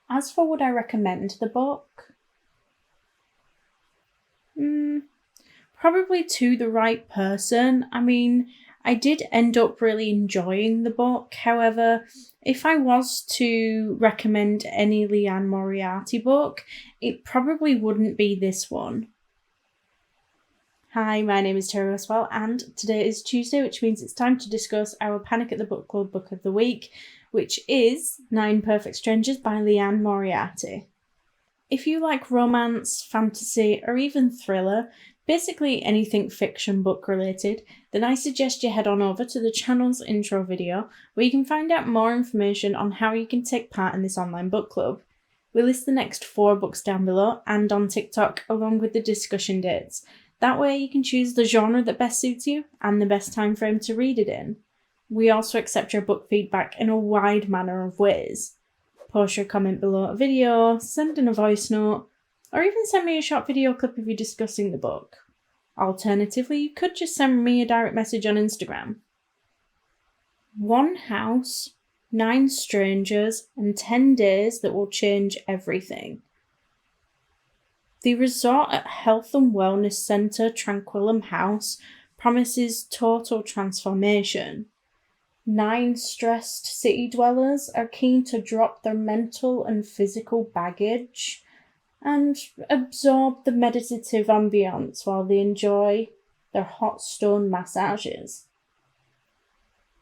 As for would I recommend the book? Probably to the right person. I mean, I did end up really enjoying the book. However, if I was to recommend any Liane Moriarty book, it probably wouldn't be this one. Hi, my name is Terry Westwell, and today is Tuesday, which means it's time to discuss our Panic at the Book Club book of the week, which is Nine Perfect Strangers by Liane Moriarty. If you like romance, fantasy, or even thriller, basically anything fiction book related, then I suggest you head on over to the channel's intro video where you can find out more information on how you can take part in this online book club. We list the next 4 books down below and on TikTok along with the discussion dates. That way you can choose the genre that best suits you and the best time frame to read it in. We also accept your book feedback in a wide manner of ways. Post your comment below a video, send in a voice note, or even send me a short video clip of you discussing the book. Alternatively, you could just send me a direct message on Instagram. One house, 9 strangers, and 10 days that will change everything. The resort at Health and Wellness Centre Tranquillum House promises total transformation. 9 stressed city dwellers are keen to drop their mental and physical baggage and absorb the meditative ambience while they enjoy their hot stone massages.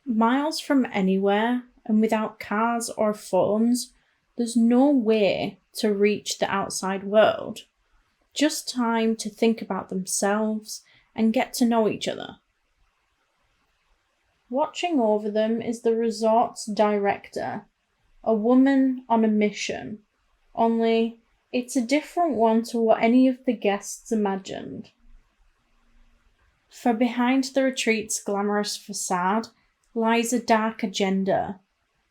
Miles from anywhere and without cars or phones, there's no way to reach the outside world. Just time to think about themselves and get to know each other. Watching over them is the resort's director, a woman on a mission, only it's a different one to what any of the guests imagined. For behind the retreat's glamorous facade lies a dark agenda.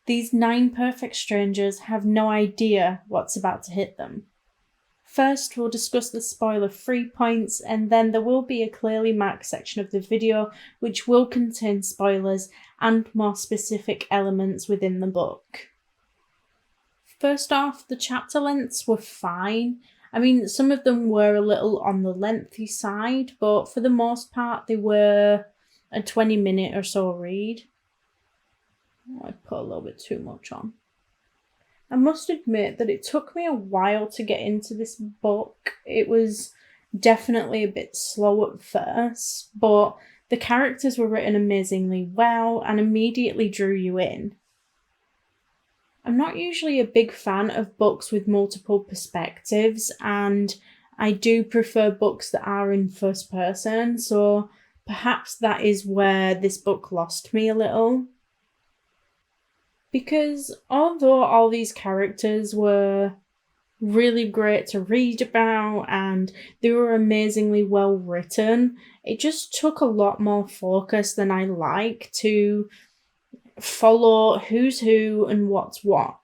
These 9 perfect strangers have no idea what's about to hit them. First, we'll discuss the spoiler-free points, and then there will be a clearly marked section of the video which will contain spoilers and more specific elements within the book. First off, the chapter lengths were fine. I mean, some of them were a little on the lengthy side, but for the most part they were a 20-minute or so read. I put a little bit too much on. I must admit that it took me a while to get into this book. It was definitely a bit slow at first, but the characters were written amazingly well and immediately drew you in. I'm not usually a big fan of books with multiple perspectives, and I do prefer books that are in first person, so perhaps that is where this book lost me a little. Because although all these characters were really great to read about and they were amazingly well written, it just took a lot more focus than I like to follow who's who and what's what.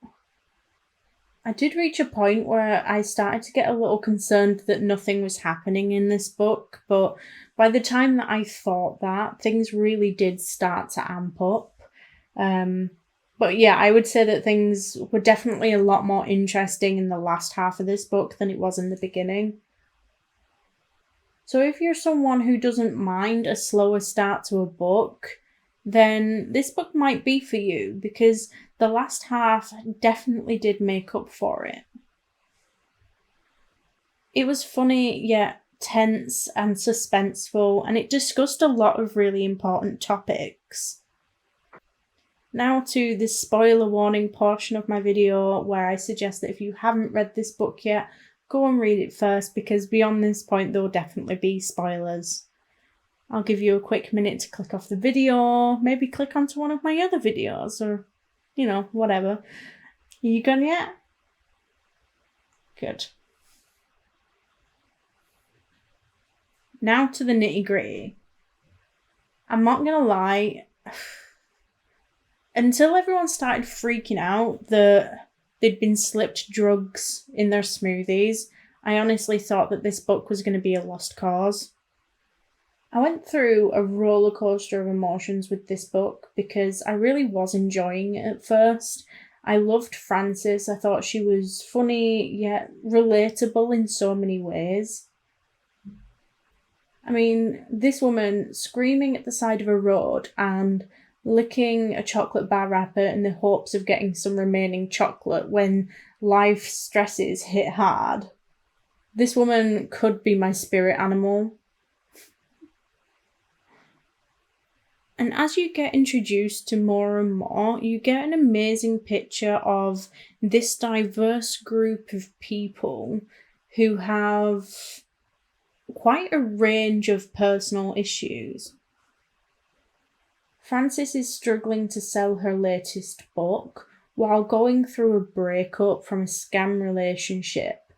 I did reach a point where I started to get a little concerned that nothing was happening in this book, but by the time that I thought that, things really did start to amp up. But yeah, I would say that things were definitely a lot more interesting in the last half of this book than it was in the beginning. So if you're someone who doesn't mind a slower start to a book, then this book might be for you, because the last half definitely did make up for it. It was funny, yet tense and suspenseful, and it discussed a lot of really important topics. Now to the spoiler warning portion of my video, where I suggest that if you haven't read this book yet, go and read it first, because beyond this point there will definitely be spoilers. I'll give you a quick minute to click off the video, maybe click onto one of my other videos, or, whatever. Are you gone yet? Good. Now to the nitty-gritty. I'm not gonna lie, until everyone started freaking out that they'd been slipped drugs in their smoothies, I honestly thought that this book was going to be a lost cause. I went through a roller coaster of emotions with this book because I really was enjoying it at first, I loved Frances. I thought she was funny yet relatable in so many ways. I mean, this woman screaming at the side of a road and licking a chocolate bar wrapper in the hopes of getting some remaining chocolate when life stresses hit hard. This woman could be my spirit animal. And as you get introduced to more and more, you get an amazing picture of this diverse group of people who have quite a range of personal issues. Frances is struggling to sell her latest book while going through a breakup from a scam relationship.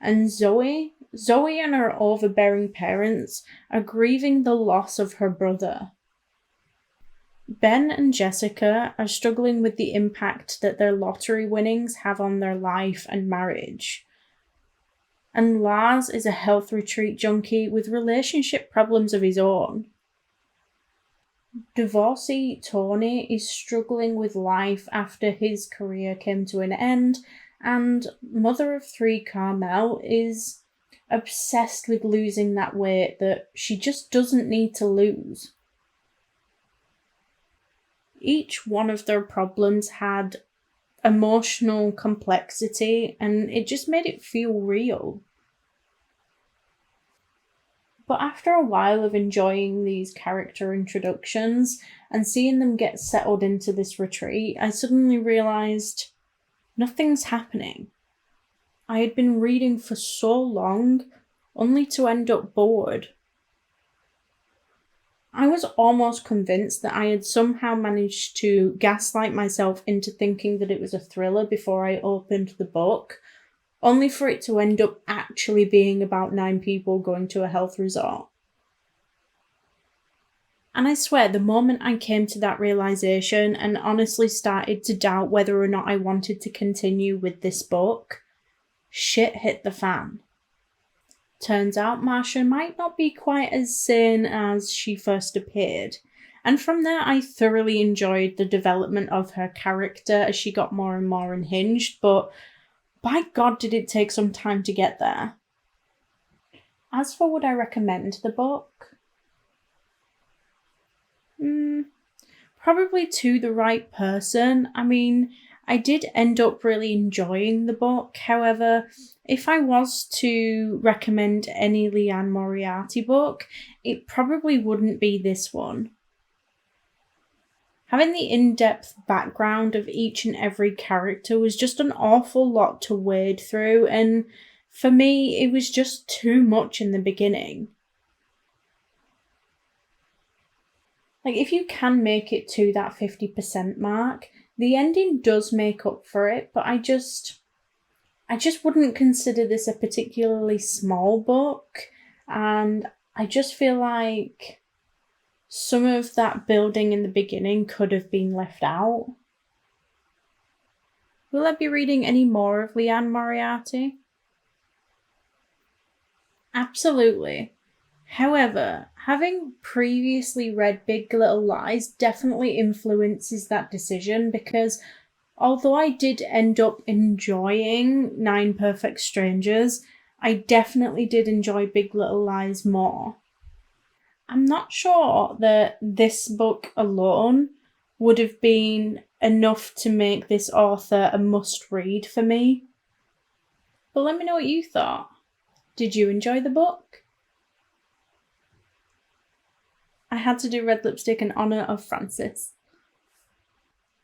And Zoe and her overbearing parents are grieving the loss of her brother. Ben and Jessica are struggling with the impact that their lottery winnings have on their life and marriage. And Lars is a health retreat junkie with relationship problems of his own. Divorcee Tony is struggling with life after his career came to an end, and mother of three Carmel is obsessed with losing that weight that she just doesn't need to lose. Each one of their problems had emotional complexity, and it just made it feel real. But after a while of enjoying these character introductions and seeing them get settled into this retreat, I suddenly realised nothing's happening. I had been reading for so long, only to end up bored. I was almost convinced that I had somehow managed to gaslight myself into thinking that it was a thriller before I opened the book, only for it to end up actually being about 9 people going to a health resort. And I swear, the moment I came to that realisation and honestly started to doubt whether or not I wanted to continue with this book, shit hit the fan. Turns out Marcia might not be quite as sane as she first appeared. And from there, I thoroughly enjoyed the development of her character as she got more and more unhinged, but by God, did it take some time to get there. As for would I recommend the book? Probably to the right person. I mean, I did end up really enjoying the book. However, if I was to recommend any Liane Moriarty book, it probably wouldn't be this one. Having the in-depth background of each and every character was just an awful lot to wade through, and for me, it was just too much in the beginning. Like, if you can make it to that 50% mark, the ending does make up for it, but I just wouldn't consider this a particularly small book, and I just feel like some of that building in the beginning could have been left out. Will I be reading any more of Liane Moriarty? Absolutely. However, having previously read Big Little Lies definitely influences that decision, because although I did end up enjoying 9 Perfect Strangers, I definitely did enjoy Big Little Lies more. I'm not sure that this book alone would have been enough to make this author a must-read for me. But let me know what you thought. Did you enjoy the book? I had to do red lipstick in honour of Frances.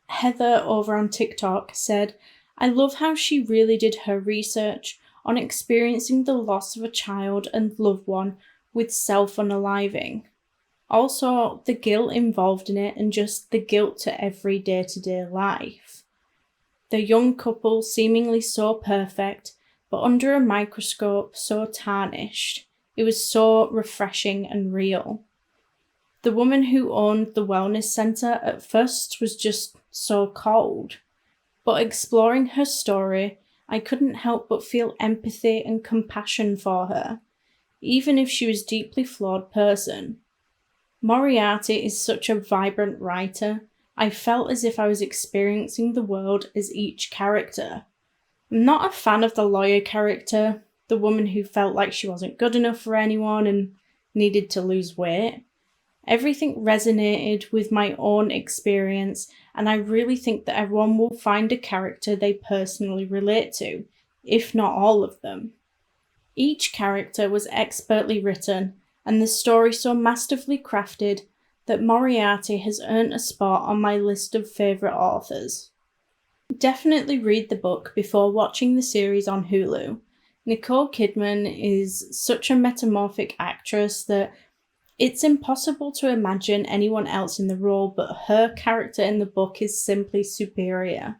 Heather over on TikTok said, I love how she really did her research on experiencing the loss of a child and loved one with self-unaliving. Also, the guilt involved in it and just the guilt to every day-to-day life. The young couple seemingly so perfect, but under a microscope so tarnished. It was so refreshing and real. The woman who owned the wellness centre at first was just so cold. But exploring her story, I couldn't help but feel empathy and compassion for her, even if she was a deeply flawed person. Moriarty is such a vibrant writer. I felt as if I was experiencing the world as each character. I'm not a fan of the lawyer character, the woman who felt like she wasn't good enough for anyone and needed to lose weight. Everything resonated with my own experience, and I really think that everyone will find a character they personally relate to, if not all of them. Each character was expertly written, and the story so masterfully crafted that Moriarty has earned a spot on my list of favourite authors. Definitely read the book before watching the series on Hulu. Nicole Kidman is such a metamorphic actress that it's impossible to imagine anyone else in the role, but her character in the book is simply superior.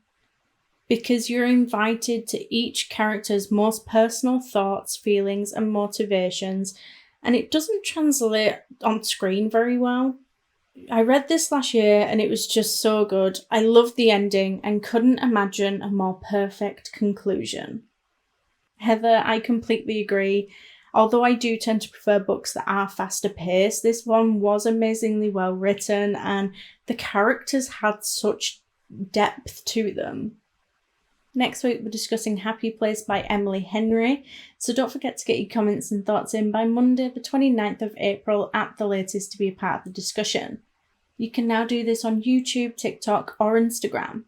Because you're invited to each character's most personal thoughts, feelings, and motivations, and it doesn't translate on screen very well. I read this last year and it was just so good. I loved the ending and couldn't imagine a more perfect conclusion. Heather, I completely agree. Although I do tend to prefer books that are faster paced, this one was amazingly well written and the characters had such depth to them. Next week we're discussing Happy Place by Emily Henry, so don't forget to get your comments and thoughts in by Monday the 29th of April at the latest to be a part of the discussion. You can now do this on YouTube, TikTok or Instagram.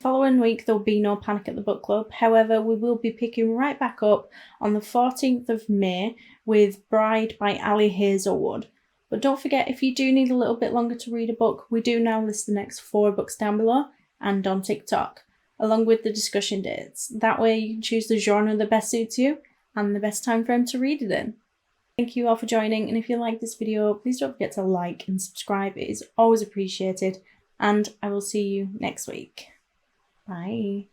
Following week there'll be no Panic at the Book Club, however we will be picking right back up on the 14th of May with Bride by Ali Hazelwood. But don't forget, if you do need a little bit longer to read a book, we do now list the next 4 books down below and on TikTok, along with the discussion dates. That way you can choose the genre that best suits you and the best time frame to read it in. Thank you all for joining, and if you like this video, please don't forget to like and subscribe. It is always appreciated, and I will see you next week. Bye.